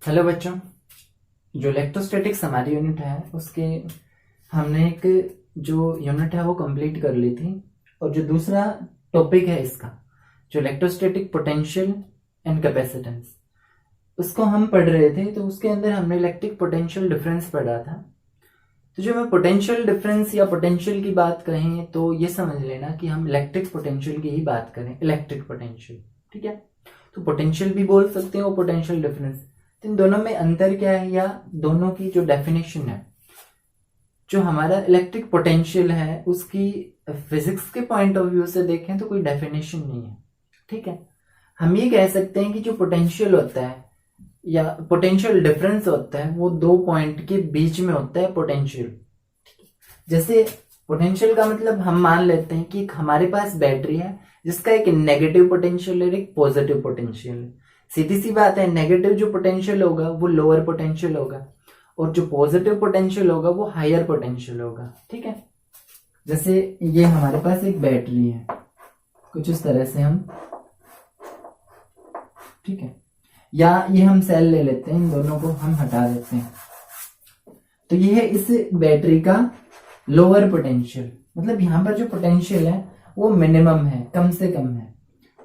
Hello बच्चों, जो electrostatics हमारी यूनिट है उसके हमने एक जो यूनिट है वो कंप्लीट कर ली थी। और जो दूसरा टॉपिक है इसका जो इलेक्ट्रोस्टैटिक पोटेंशियल एंड कैपेसिटेंस उसको हम पढ़ रहे थे। तो उसके अंदर हमने इलेक्ट्रिक पोटेंशियल डिफरेंस पढ़ा था। तो जो मैं पोटेंशियल डिफरेंस या पोटेंशियल की बात कहें तो ये समझ लेना कि हम इलेक्ट्रिक पोटेंशियल की ही बात करें। इलेक्ट्रिक पोटेंशियल, ठीक है। तो पोटेंशियल भी बोल सकते हैं और पोटेंशियल डिफरेंस। तो इन दोनों में अंतर क्या है या दोनों की जो डेफिनेशन है, जो हमारा इलेक्ट्रिक पोटेंशियल है उसकी फिजिक्स के पॉइंट ऑफ व्यू से देखें तो कोई डेफिनेशन नहीं है, ठीक है। हम ये कह सकते हैं कि जो पोटेंशियल होता है या पोटेंशियल डिफरेंस होता है वो दो पॉइंट के बीच में होता है पोटेंशियल। जैसे पोटेंशियल का मतलब हम मान लेते हैं कि हमारे पास बैटरी है जिसका एक नेगेटिव पोटेंशियल और एक पॉजिटिव पोटेंशियल है। सीधी सी बात है, नेगेटिव जो पोटेंशियल होगा वो लोअर पोटेंशियल होगा और जो पॉजिटिव पोटेंशियल होगा वो हायर पोटेंशियल होगा, ठीक है। जैसे ये हमारे पास एक बैटरी है कुछ इस तरह से हम, ठीक है, या ये हम सेल ले लेते हैं, इन दोनों को हम हटा देते हैं। तो ये है इस बैटरी का लोअर पोटेंशियल, मतलब यहां पर जो पोटेंशियल है वो मिनिमम है, कम से कम है।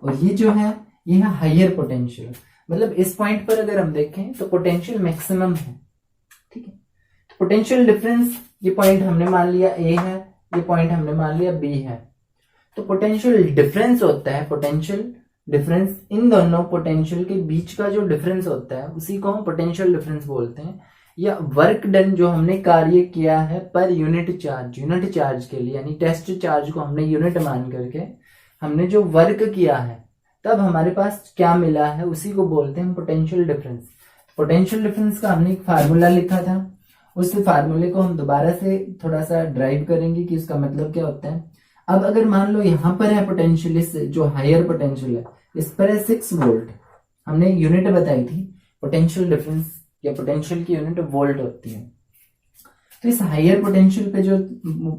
और ये जो है ये है हायर पोटेंशियल, मतलब इस पॉइंट पर अगर हम देखें तो पोटेंशियल मैक्सिमम है, ठीक है। तो पोटेंशियल डिफरेंस ये पॉइंट हमने मान लिया ए है, ये पॉइंट हमने मान लिया बी है। तो पोटेंशियल डिफरेंस होता है, पोटेंशियल डिफरेंस इन दोनों पोटेंशियल के बीच का जो डिफरेंस होता है उसी को हम पोटेंशियल डिफरेंस बोलते हैं। या वर्क डन जो हमने कार्य किया है पर यूनिट चार्ज के लिए, यानी टेस्ट चार्ज को हमने यूनिट मान करके हमने जो वर्क किया है तब हमारे पास क्या मिला है उसी को बोलते हैं पोटेंशियल डिफरेंस। पोटेंशियल डिफरेंस का हमने एक फार्मूला लिखा था, उस फार्मूले को हम दोबारा से थोड़ा सा ड्राइव करेंगे कि उसका मतलब क्या होता है। अब अगर मान लो यहाँ पर है पोटेंशियल, इस जो हायर पोटेंशियल है इस पर है 6 वोल्ट, हमने यूनिट बताई थी पोटेंशियल डिफरेंस या पोटेंशियल की यूनिट वोल्ट होती है। तो इस हायर पोटेंशियल पे जो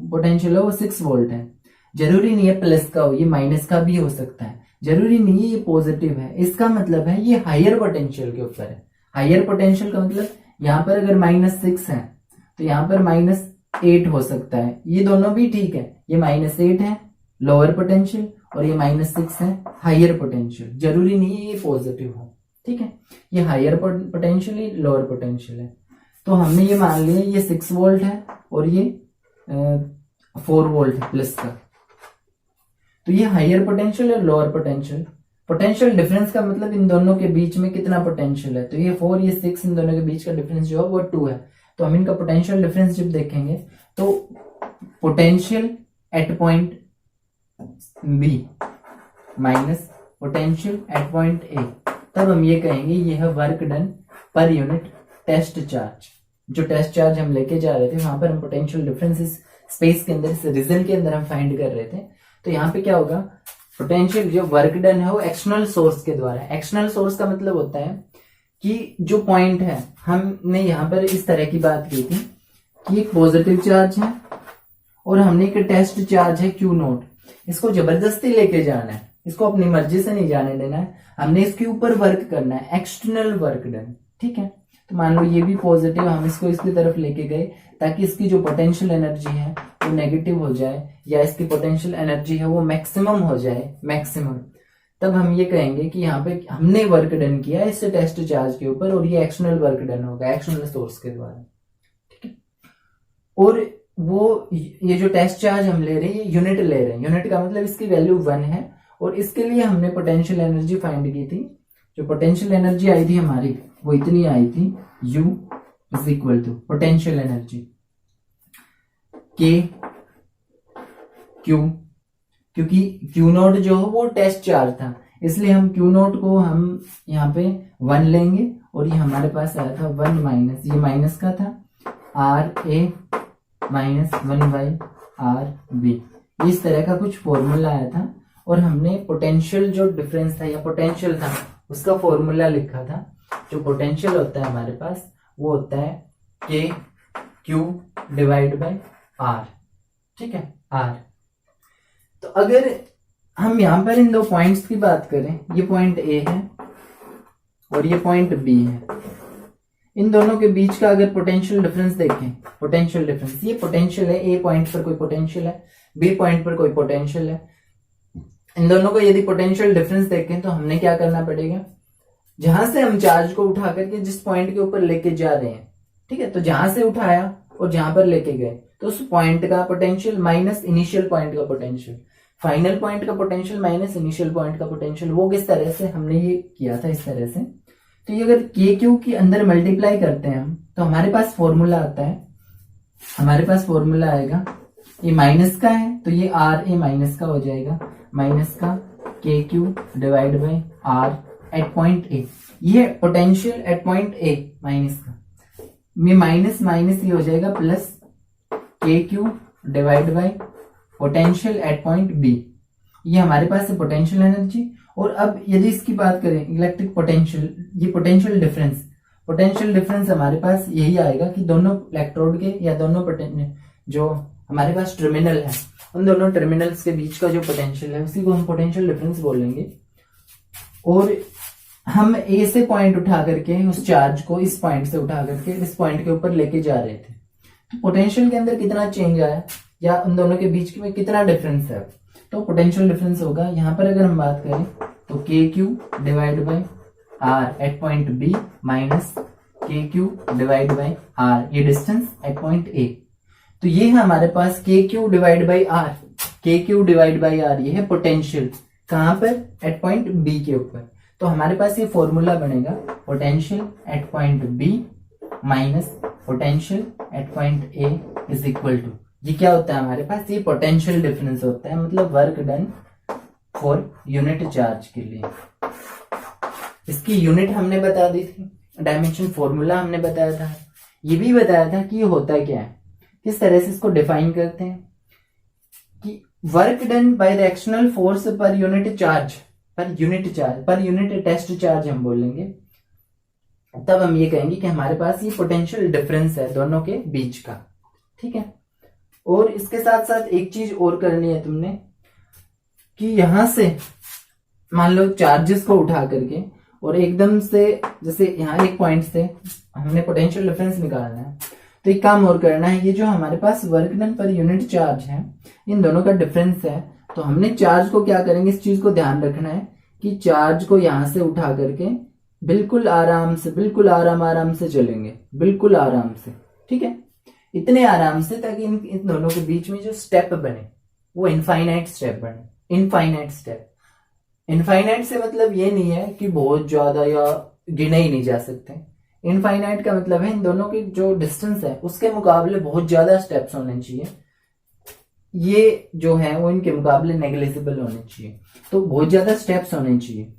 पोटेंशियल है वो 6 वोल्ट है। जरूरी नहीं है प्लस का हो, ये माइनस का भी हो सकता है, जरूरी नहीं है ये पॉजिटिव है। इसका मतलब है ये हायर पोटेंशियल के ऊपर है। हायर पोटेंशियल का मतलब यहाँ पर अगर -6 है तो यहाँ पर -8 हो सकता है, ये दोनों भी ठीक है। ये -8 है लोअर पोटेंशियल और ये -6 है हायर पोटेंशियल, जरूरी नहीं है ये पॉजिटिव हो, ठीक है। ये हायर पोटेंशियल, ये लोअर पोटेंशियल है। तो हमने ये मान लिया ये 6 वोल्ट है और ये 4 वोल्ट है प्लस का। तो ये हायर पोटेंशियल और लोअर पोटेंशियल। पोटेंशियल डिफरेंस का मतलब इन दोनों के बीच में कितना पोटेंशियल है। तो ये 4 ये 6 इन दोनों के बीच का डिफरेंस जो है वो 2 है। तो हम इनका पोटेंशियल डिफरेंस जब देखेंगे तो potential at point B minus potential at point A, तब हम ये कहेंगे ये है वर्क डन पर यूनिट टेस्ट चार्ज। जो टेस्ट चार्ज हम लेके जा रहे थे वहां पर हम पोटेंशियल डिफरेंस इस स्पेस के अंदर, इस रीजन के अंदर हम फाइंड कर रहे थे। तो यहाँ पे क्या होगा, पोटेंशियल जो वर्क डन है वो एक्सटर्नल सोर्स के द्वारा। एक्सटर्नल सोर्स का मतलब होता है कि जो पॉइंट है, हमने यहाँ पर इस तरह की बात की थी कि एक पॉजिटिव चार्ज है और हमने एक टेस्ट चार्ज है Q0, इसको जबरदस्ती लेके जाना है, इसको अपनी मर्जी से नहीं जाने देना है, हमने इसके ऊपर वर्क करना है, एक्सटर्नल वर्क डन, ठीक है। तो मान लो ये भी पॉजिटिव, हम इसको इसकी तरफ लेके गए ताकि इसकी जो पोटेंशियल एनर्जी है वो नेगेटिव हो जाए या इसकी पोटेंशियल एनर्जी है वो मैक्सिमम हो जाए, मैक्सिमम। तब हम ये कहेंगे कि यहाँ पे हमने वर्क डन किया इस टेस्ट चार्ज के ऊपर और ये एक्सटर्नल वर्क डन होगा एक्सटर्नल सोर्स के द्वारा, ठीक है। और वो ये जो टेस्ट चार्ज हम ले रहे हैं ये यूनिट ले रहे हैं, यूनिट का मतलब इसकी वैल्यू 1 है और इसके लिए हमने पोटेंशियल एनर्जी फाइंड की थी। जो पोटेंशियल एनर्जी आई थी हमारी वो इतनी आई थी, U is equal to potential energy K Q, क्योंकि Q0 जो है वो टेस्ट चार्ज था इसलिए हम Q0 को हम यहाँ पे 1 लेंगे और ये हमारे पास आया था 1 माइनस, ये माइनस का था RA माइनस 1/RB, इस तरह का कुछ फॉर्मूला आया था। और हमने पोटेंशियल जो डिफरेंस था या पोटेंशियल था उसका फॉर्मूला लिखा था। जो पोटेंशियल होता है हमारे पास वो होता है K Q divide by R, ठीक है, R। तो अगर हम यहां पर इन दो पॉइंट्स की बात करें, ये पॉइंट A है और ये पॉइंट B है, इन दोनों के बीच का अगर पोटेंशियल डिफरेंस देखें, पोटेंशियल डिफरेंस, ये पोटेंशियल है, ए पॉइंट पर कोई पोटेंशियल है, बी पॉइंट पर कोई पोटेंशियल है, इन दोनों को यदि पोटेंशियल डिफरेंस देखें तो हमने क्या करना पड़ेगा, जहां से हम चार्ज को उठा करके जिस पॉइंट के ऊपर लेके जा रहे हैं, ठीक है, तो जहां से उठाया और जहां पर लेके गए तो उस पॉइंट का पोटेंशियल माइनस इनिशियल पॉइंट का पोटेंशियल, फाइनल पॉइंट का पोटेंशियल माइनस इनिशियल पॉइंट का पोटेंशियल, वो किस तरह से हमने ये किया था, इस तरह से। तो ये अगर के क्यू के अंदर मल्टीप्लाई करते हैं हम तो हमारे पास फॉर्मूला आता है, हमारे पास फॉर्मूला आएगा, ये माइनस का है तो ये आर ए माइनस का हो जाएगा, माइनस का k Q divide by r at point A, ये potential at point A minus का, ये माइनस माइनस ये हो जाएगा plus k Q divide by potential at point B, ये हमारे पास है पोटेंशियल एनर्जी। और अब यदि इसकी बात करें इलेक्ट्रिक पोटेंशियल, ये पोटेंशियल डिफरेंस, पोटेंशियल डिफरेंस हमारे पास यही आएगा कि दोनों इलेक्ट्रोड के या दोनों जो हमारे पास टर्मिनल है उन दोनों टर्मिनल्स के बीच का जो पोटेंशियल है उसी को हम पोटेंशियल डिफरेंस बोलेंगे। और हम ए से पॉइंट उठा करके उस चार्ज को इस पॉइंट से उठा करके इस पॉइंट के ऊपर लेके जा रहे थे, तो पोटेंशियल के अंदर कितना चेंज आया या उन दोनों के बीच में कितना डिफरेंस है, तो पोटेंशियल डिफरेंस होगा, यहाँ पर अगर हम बात करें तो K Q divide by r at point B minus K Q divide by r, ये डिस्टेंस एट पॉइंट ए, तो ये है हमारे पास K Q divide by r, K Q divide by r, ये है पोटेंशियल कहां पर, एट पॉइंट बी के ऊपर। तो हमारे पास ये फॉर्मूला बनेगा potential at point B minus potential at point A is equal to, ये क्या होता है हमारे पास, ये पोटेंशियल डिफरेंस होता है, मतलब work done for unit charge के लिए। इसकी यूनिट हमने बता दी थी, डायमेंशन फॉर्मूला हमने बताया था, ये भी बताया था कि ये होता क्या है, किस तरह से इसको डिफाइन करते हैं कि work done by the external force per unit charge, per unit test charge हम बोलेंगे, तब हम ये कहेंगे कि हमारे पास ये पोटेंशियल डिफरेंस है दोनों के बीच का, ठीक है। और इसके साथ साथ एक चीज और करनी है तुमने कि यहां से मान लो चार्जेस को उठा करके और एकदम से, जैसे यहाँ एक पॉइंट से हमने पोटेंशियल डिफरेंस निकालना है, तो एक काम और करना है, ये जो हमारे पास वर्क डन पर यूनिट चार्ज है इन दोनों का डिफरेंस है, तो हमने चार्ज को क्या करेंगे, इस चीज को ध्यान रखना है कि चार्ज को यहां से उठा करके बिल्कुल आराम से, बिल्कुल आराम से चलेंगे, बिल्कुल आराम से, ठीक है, इतने आराम से ताकि इन दोनों के बीच में जो स्टेप बने वो इनफाइनाइट स्टेप बने, इनफाइनाइट स्टेप। इनफाइनाइट से मतलब ये नहीं है कि बहुत ज्यादा या गिने ही नहीं जा सकते, इनफाइनाइट का मतलब है इन दोनों की जो डिस्टेंस है उसके मुकाबले बहुत ज्यादा स्टेप्स होने चाहिए, ये जो है वो इनके मुकाबले नेग्लिजिबल होने चाहिए, तो बहुत ज्यादा स्टेप्स होने चाहिए।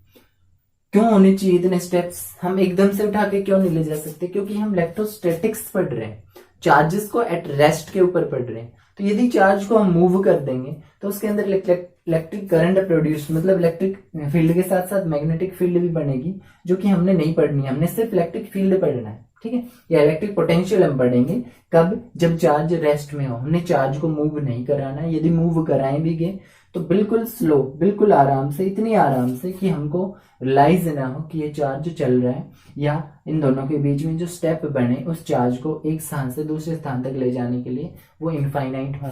क्यों होने चाहिए इतने स्टेप्स, हम एकदम से उठा के क्यों नहीं ले जा सकते, क्योंकि हम इलेक्ट्रोस्टैटिक्स पढ़ रहे हैं, चार्जेस को एट रेस्ट के ऊपर पढ़ रहे हैं, तो यदि चार्ज को हम मूव कर देंगे तो उसके अंदर इलेक्ट्रिक करंट प्रोड्यूस, मतलब इलेक्ट्रिक फील्ड के साथ साथ मैग्नेटिक फील्ड भी बनेगी, जो कि हमने नहीं पढ़नी है, हमने सिर्फ इलेक्ट्रिक फील्ड पढ़ना है, ठीक है, या इलेक्ट्रिक पोटेंशियल हम पढ़ेंगे कब, जब चार्ज रेस्ट में हो, हमने चार्ज को मूव नहीं कराना है, यदि मूव कराएं भी गए तो बिल्कुल स्लो, बिल्कुल आराम से, इतनी आराम से कि हमको रियलाइज ना हो कि ये चार्ज चल रहा है, या इन दोनों के बीच में जो स्टेप बने उस चार्ज को एक स्थान से दूसरे स्थान तक ले जाने के लिए वो इनफाइनाइट हो,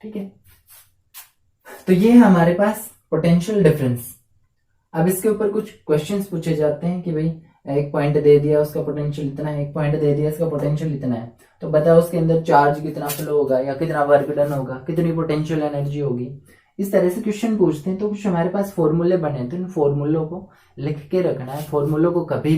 ठीक है। तो ये है हमारे पास पोटेंशियल डिफरेंस। अब इसके ऊपर कुछ क्वेश्चंस पूछे जाते हैं कि भाई एक पॉइंट दे दिया उसका पोटेंशियल इतना है, एक पॉइंट दे दिया इसका पोटेंशियल इतना है, तो बताओ उसके अंदर चार्ज कितना फ्लो होगा या कितना वर्क डन होगा, कितनी पोटेंशियल एनर्जी होगी, इस तरह से क्वेश्चन पूछते हैं। तो कुछ हमारे पास फॉर्मूले बने थे, उन फॉर्मूलों को लिख के रखना है, फॉर्मूलों को कभी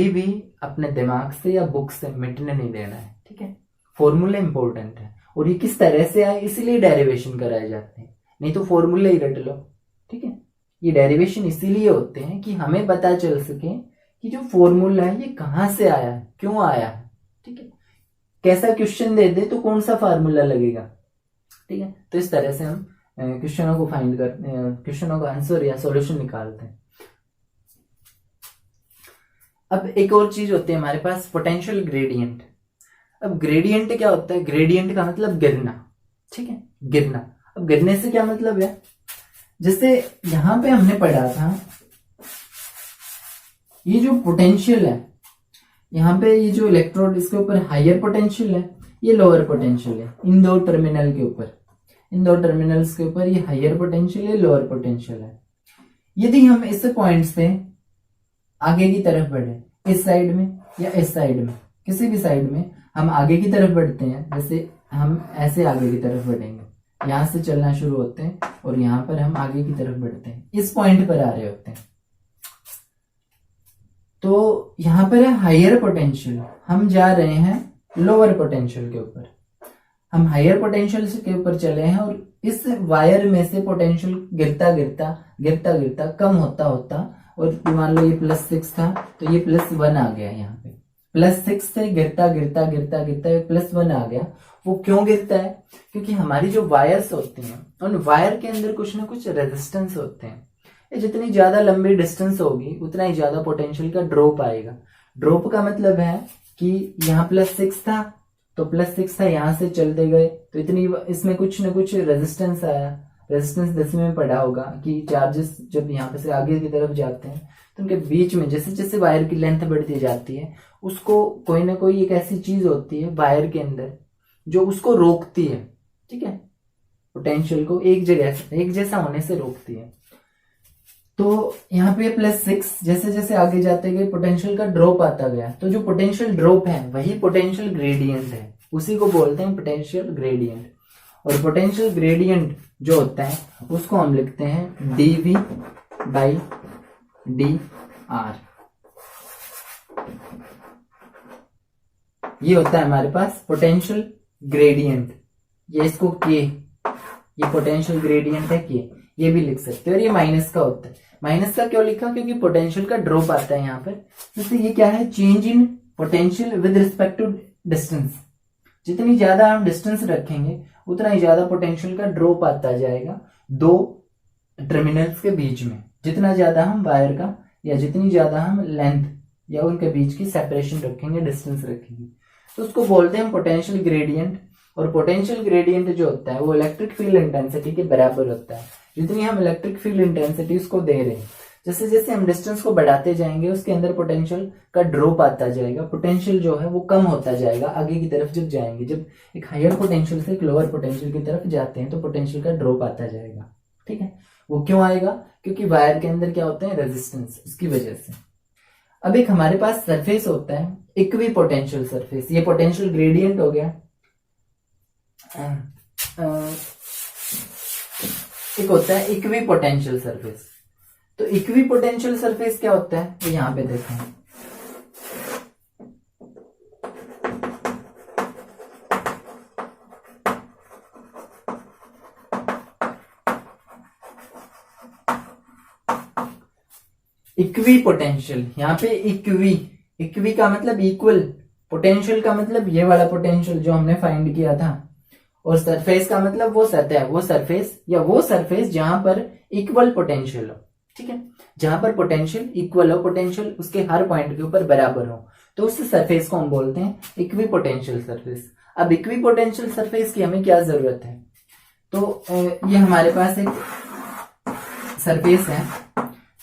भी अपने दिमाग से या बुक से मिटने नहीं देना है, ठीक है। फॉर्मूले इंपॉर्टेंट है और ये किस तरह से आए इसीलिए डेरिवेशन कराए जाते हैं, नहीं तो फॉर्मूले ही रट लो, ठीक है। ये डेरिवेशन इसीलिए होते हैं कि हमें पता चल सके कि जो फॉर्मूला है ये कहाँ से आया है, क्यों आया है, ठीक है। कैसा क्वेश्चन दे दे तो कौन सा फार्मूला लगेगा, ठीक है। तो इस तरह से हम क्वेश्चनों को फाइंड कर, क्वेश्चनों का आंसर या सॉल्यूशन निकालते हैं। अब एक और चीज होती है हमारे पास पोटेंशियल ग्रेडियंट। अब ग्रेडियंट क्या होता है, ग्रेडियंट का मतलब गिरना, ठीक है, गिरना। अब गिरने से क्या मतलब है, जैसे यहां पे हमने पढ़ा था ये जो पोटेंशियल है यहाँ पे ये जो इलेक्ट्रोड इसके ऊपर हायर पोटेंशियल है, ये लोअर पोटेंशियल है। इन दो टर्मिनल के ऊपर, इन दो टर्मिनल्स के ऊपर ये हायर पोटेंशियल है, लोअर पोटेंशियल है। यदि हम इस पॉइंट से आगे की तरफ बढ़े, इस साइड में या इस साइड में, किसी भी साइड में हम आगे की तरफ बढ़ते हैं, जैसे हम ऐसे आगे की तरफ बढ़ेंगे, यहां से चलना शुरू होते हैं और यहां पर हम आगे की तरफ बढ़ते हैं, इस पॉइंट पर आ रहे होते हैं। तो यहां पर है हायर पोटेंशियल, हम जा रहे हैं लोअर पोटेंशियल के ऊपर। हम हायर पोटेंशियल के ऊपर चले हैं और इस वायर में से पोटेंशियल गिरता गिरता गिरता गिरता कम होता होता, और मान लो ये +6 था तो ये +1 आ गया। यहाँ पे +6 से गिरता गिरता गिरता गिरता +1 आ गया। वो क्यों गिरता है? क्योंकि हमारी जो वायर्स होती हैं उन वायर के अंदर कुछ ना कुछ रेजिस्टेंस होते हैं। ये जितनी ज्यादा लंबी डिस्टेंस होगी उतना ही ज्यादा पोटेंशियल का ड्रॉप आएगा। ड्रॉप का मतलब है कि यहाँ +6 था तो +6 था, यहां से चलते गए तो इतनी, इसमें कुछ ना कुछ रेजिस्टेंस आया। रेजिस्टेंस 10वीं में पढ़ा होगा कि चार्जेस जब यहाँ पे से आगे की तरफ जाते हैं तो उनके बीच में जैसे जैसे वायर की लेंथ बढ़ती जाती है, उसको कोई ना कोई एक ऐसी चीज होती है वायर के अंदर जो उसको रोकती है। ठीक है, पोटेंशियल को एक जैसा होने से रोकती है। तो यहाँ पे +6 जैसे जैसे आगे जाते गए पोटेंशियल का ड्रॉप आता गया। तो जो पोटेंशियल ड्रॉप है वही पोटेंशियल ग्रेडियंट है, उसी को बोलते हैं पोटेंशियल ग्रेडियंट। और पोटेंशियल ग्रेडियंट जो होता है उसको हम लिखते हैं dV/dr। ये होता है हमारे पास पोटेंशियल ग्रेडियंट। ये इसको K, ये पोटेंशियल ग्रेडियंट है K, ये भी लिख सकते हो। और ये माइनस का होता है। माइनस का क्यों लिखा? क्योंकि पोटेंशियल का ड्रॉप आता है यहाँ पर। जैसे ये क्या है? Change in potential with respect to distance. जितनी ज्यादा हम डिस्टेंस रखेंगे उतना ही ज्यादा पोटेंशियल का ड्रॉप आता जाएगा दो टर्मिनल्स के बीच में। जितना ज्यादा हम वायर का या जितनी ज्यादा हम लेंथ या उनके बीच की सेपरेशन रखेंगे, डिस्टेंस रखेंगे, तो उसको बोलते हैं पोटेंशियल ग्रेडियंट। और पोटेंशियल ग्रेडियंट जो होता है वो इलेक्ट्रिक फील्ड इंटेंसिटी के बराबर होता है। जितनी हम इलेक्ट्रिक फील्ड इंटेंसिटी उसको दे रहे हैं, जैसे जैसे हम डिस्टेंस को बढ़ाते जाएंगे उसके अंदर पोटेंशियल का ड्रॉप आता जाएगा। पोटेंशियल जो है वो कम होता जाएगा आगे की तरफ जब जाएंगे। जब एक हायर पोटेंशियल से एक लोअर पोटेंशियल की तरफ जाते हैं तो पोटेंशियल का ड्रॉप आता जाएगा। ठीक है, वो क्यों आएगा? क्योंकि वायर के अंदर क्या होते हैं? रेजिस्टेंस, उसकी वजह से। अब एक हमारे पास सरफेस होता है इक्वी पोटेंशियल सरफेस। ये पोटेंशियल ग्रेडियंट हो गया। एक होता है इक्वी पोटेंशियल सरफेस। तो इक्वी पोटेंशियल सरफेस क्या होता है? तो यहां पे देखें, इक्वी पोटेंशियल। यहाँ पे इक्वी का मतलब इक्वल, पोटेंशियल का मतलब ये वाला पोटेंशियल जो हमने फाइंड किया था, और सरफेस का मतलब वो सतह, वो सरफेस या वो सरफेस जहां पर इक्वल पोटेंशियल हो। ठीक है, जहां पर पोटेंशियल इक्वल हो, पोटेंशियल उसके हर पॉइंट के ऊपर बराबर हो, तो उस सरफेस को हम बोलते हैं इक्वी पोटेंशियल सरफेस। अब इक्वी पोटेंशियल सरफेस की हमें क्या जरूरत है? तो ये हमारे पास एक सरफेस है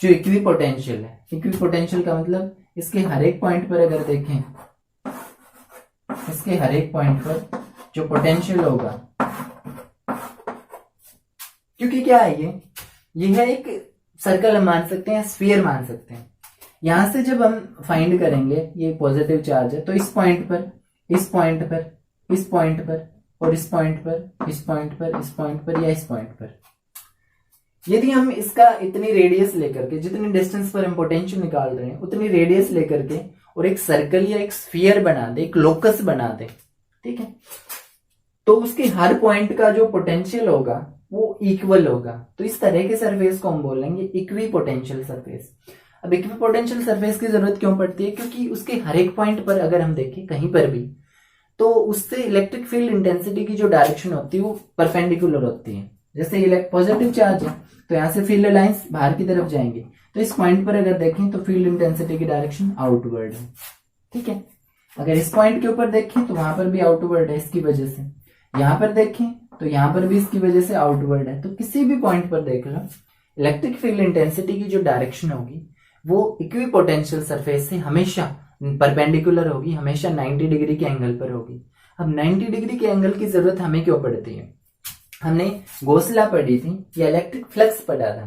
जो इक्वी पोटेंशियल है। इक्वी पोटेंशियल का मतलब इसके हर एक पॉइंट पर अगर देखें, इसके हर एक पॉइंट पर जो पोटेंशियल होगा, क्योंकि क्या है ये है एक सर्कल हम मान सकते हैं, स्फीयर मान सकते हैं। यहां से जब हम फाइंड करेंगे ये पॉजिटिव चार्ज है, तो इस पॉइंट पर, इस पॉइंट पर, इस पॉइंट पर और इस पॉइंट पर, इस पॉइंट पर, इस पॉइंट पर या इस पॉइंट पर, यदि हम इसका इतनी रेडियस लेकर के, जितनी डिस्टेंस पर हम पोटेंशियल निकाल रहे हैं उतनी रेडियस लेकर के और एक सर्कल या एक स्फीयर बना दे, एक लोकस बना दे, ठीक है, तो उसके हर पॉइंट का जो पोटेंशियल होगा वो इक्वल होगा। तो इस तरह के सरफेस को हम बोलेंगे इक्वी पोटेंशियल सरफेस। अब इक्वी पोटेंशियल सरफेस की जरूरत क्यों पड़ती है? क्योंकि उसके हर एक पॉइंट पर अगर हम देखें कहीं पर भी, तो उससे इलेक्ट्रिक फील्ड इंटेंसिटी की जो डायरेक्शन होती है वो परपेंडिकुलर होती है। जैसे पॉजिटिव चार्ज है तो यहाँ से फील्ड लाइंस बाहर की तरफ जाएंगे, तो इस पॉइंट पर अगर देखें तो फील्ड इंटेंसिटी की डायरेक्शन आउटवर्ड है, ठीक है। अगर इस पॉइंट के ऊपर देखें तो वहां पर भी आउटवर्ड है इसकी वजह से, यहां पर देखें तो यहां पर भी इसकी वजह से आउटवर्ड है। तो किसी भी पॉइंट पर देख लो, इलेक्ट्रिक फील्ड इंटेंसिटी की जो डायरेक्शन होगी वो इक्वी पोटेंशियल सरफेस से हमेशा परपेंडिकुलर होगी, हमेशा 90 डिग्री के एंगल पर होगी। अब 90 डिग्री के एंगल की जरूरत हमें क्यों पड़ती है? हमने गोसला पढ़ी थी या इलेक्ट्रिक फ्लक्स पढ़ा था।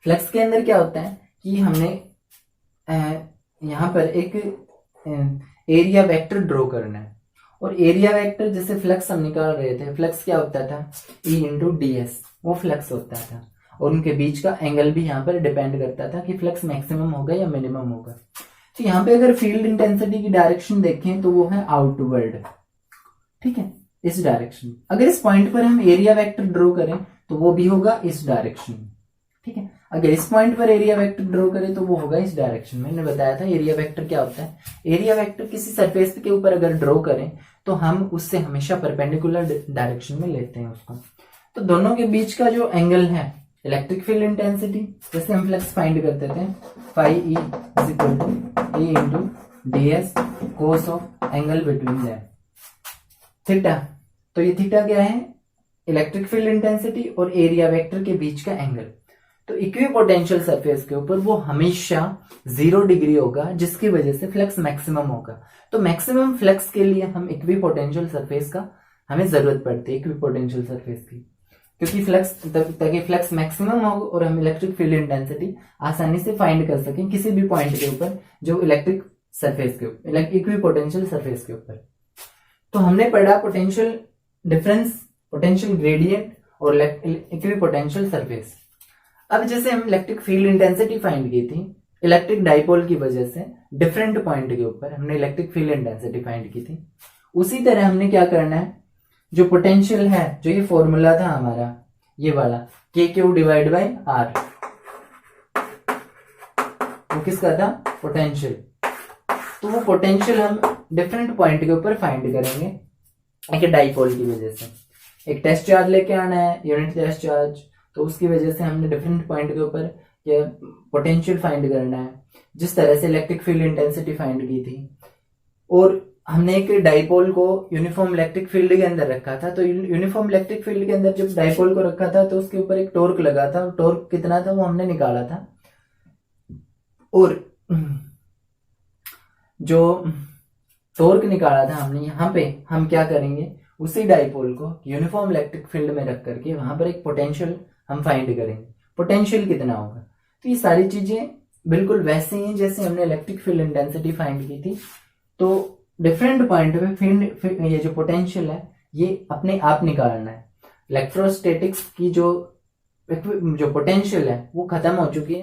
फ्लक्स के अंदर क्या होता है कि हमने यहाँ पर एक एरिया वेक्टर ड्रॉ करना है, और एरिया वेक्टर जैसे फ्लक्स हम निकाल रहे थे, फ्लक्स क्या होता था, E इंटू डी एस, वो फ्लक्स होता था, और उनके बीच का एंगल भी यहाँ पर डिपेंड करता था कि फ्लक्स मैक्सिमम होगा या मिनिमम होगा। तो यहाँ पे अगर फील्ड इंटेंसिटी की डायरेक्शन देखें तो वो है आउटवर्ड, ठीक है, इस डायरेक्शन। अगर इस पॉइंट पर हम एरिया वेक्टर ड्रॉ करें तो वो भी होगा इस डायरेक्शन में, ठीक है। अगर इस पॉइंट पर एरिया वेक्टर ड्रॉ करें तो वो होगा इस डायरेक्शन में। मैंने बताया था एरिया वेक्टर क्या होता है। एरिया वेक्टर किसी सरफेस के ऊपर अगर ड्रॉ करें तो हम उससे हमेशा परपेंडिकुलर डायरेक्शन में लेते हैं उसको। तो दोनों के बीच का जो एंगल है, इलेक्ट्रिक फील्ड इंटेंसिटी, जैसे हम फ्लक्स फाइंड करते थे, phi E is equal to A into D S cos of angle between them, theta. तो ये थीटा क्या है, इलेक्ट्रिक फील्ड इंटेंसिटी और एरिया वेक्टर के बीच का एंगल। तो इक्विपोटेंशियल सरफेस के ऊपर वो हमेशा 0 डिग्री होगा, जिसकी वजह से फ्लक्स मैक्सिमम होगा। तो मैक्सिमम फ्लक्स के लिए हम इक्विपोटेंशियल सरफेस का हमें जरूरत पड़ती है, इक्विपोटेंशियल सरफेस की, क्योंकि फ्लक्स ताकि फ्लक्स मैक्सिमम हो और हम इलेक्ट्रिक फील्ड इंटेंसिटी आसानी से फाइंड कर सकें किसी भी पॉइंट के ऊपर जो इलेक्ट्रिक सरफेस के ऊपर, इक्विपोटेंशियल सरफेस के ऊपर। तो हमने पढ़ा पोटेंशियल डिफरेंस, पोटेंशियल ग्रेडियंट और इक्विपोटेंशियल सरफेस। अब जैसे हम इलेक्ट्रिक फील्ड इंटेंसिटी फाइंड की थी, इलेक्ट्रिक डाइपोल की वजह से डिफरेंट पॉइंट के ऊपर हमने इलेक्ट्रिक फील्ड इंटेंसिटी फाइंड की थी। उसी तरह हमने क्या करना है, जो पोटेंशियल है, जो ये फॉर्मूला था हमारा ये वाला के क्यू डिवाइड बाई आर, वो किसका था, पोटेंशियल। तो वो पोटेंशियल हम डिफरेंट पॉइंट के ऊपर फाइंड करेंगे एक डाइपोल की वजह से। एक टेस्ट चार्ज लेके आना है, यूनिट टेस्ट चार्ज, तो उसकी वजह से हमने डिफरेंट पॉइंट के ऊपर पोटेंशियल फाइंड करना है, जिस तरह से इलेक्ट्रिक फील्ड इंटेंसिटी फाइंड की थी। और हमने एक डाइपोल को यूनिफॉर्म इलेक्ट्रिक फील्ड के अंदर रखा था। तो यूनिफॉर्म इलेक्ट्रिक फील्ड के अंदर जब डाइपोल को रखा था तो उसके ऊपर एक टॉर्क लगा था, टॉर्क कितना था वो हमने निकाला था। और जो टॉर्क निकाला था हमने, यहाँ पे हम क्या करेंगे, उसी डाइपोल को यूनिफॉर्म इलेक्ट्रिक फील्ड में रख करके वहां पर एक पोटेंशियल हम फाइंड करेंगे, पोटेंशियल कितना होगा। तो ये सारी चीजें बिल्कुल वैसे ही जैसे हमने इलेक्ट्रिक फील्ड इंटेंसिटी फाइंड की थी। तो डिफरेंट पॉइंट पे फील्ड, ये जो पोटेंशियल है ये अपने आप निकालना है। इलेक्ट्रोस्टैटिक्स की जो पोटेंशियल है वो खत्म हो चुकी है।